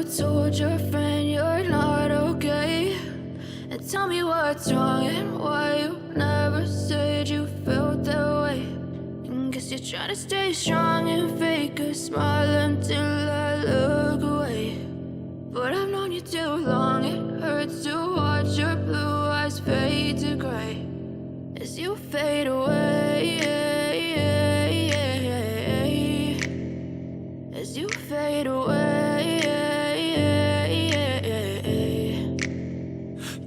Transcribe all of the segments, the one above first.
you told your friend you're not okay. And tell me what's wrong and why you never said you felt that way. And guess you're trying to stay strong and fake a smile until I look away. But I've known you too long, it hurts to watch your blue eyes fade to gray as you fade away, as you fade away.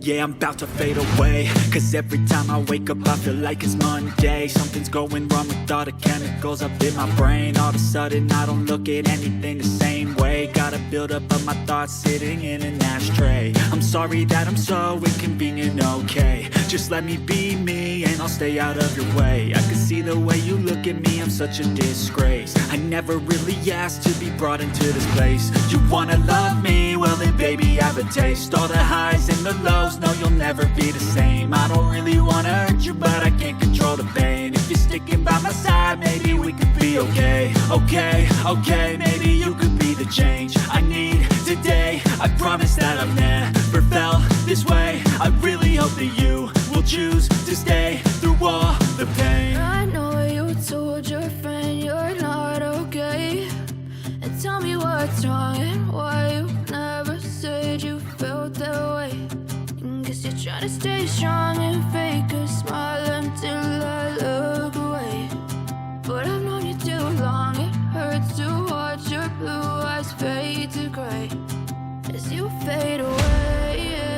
Yeah, I'm about to fade away, 'cause every time I wake up I feel like it's Monday. Something's going wrong with all the chemicals up in my brain. All of a sudden I don't look at anything the same way. Gotta build up of my thoughts sitting in an ashtray. I'm sorry that I'm so inconvenient, okay. Just let me be me and I'll stay out of your way. I can see the way you look at me, I'm such a disgrace. I never really asked to be brought into this place. You wanna love me? Well then baby have a taste. All the highs and the lows, no you'll never be the same. I don't really wanna hurt you but I can't control the pain. If you're sticking by my side maybe we could be okay. Okay, maybe you could be the change I need today. I promise that I've never felt this way. I really hope that you will choose to stay through all the pain. I know you told your friend you're not okay. And tell me what's wrong and why you never said you felt that way. And guess you're trying to stay strong and fake a smile until I look away. But I've known you too long, it hurts to watch your blue eyes fade to gray as you fade away.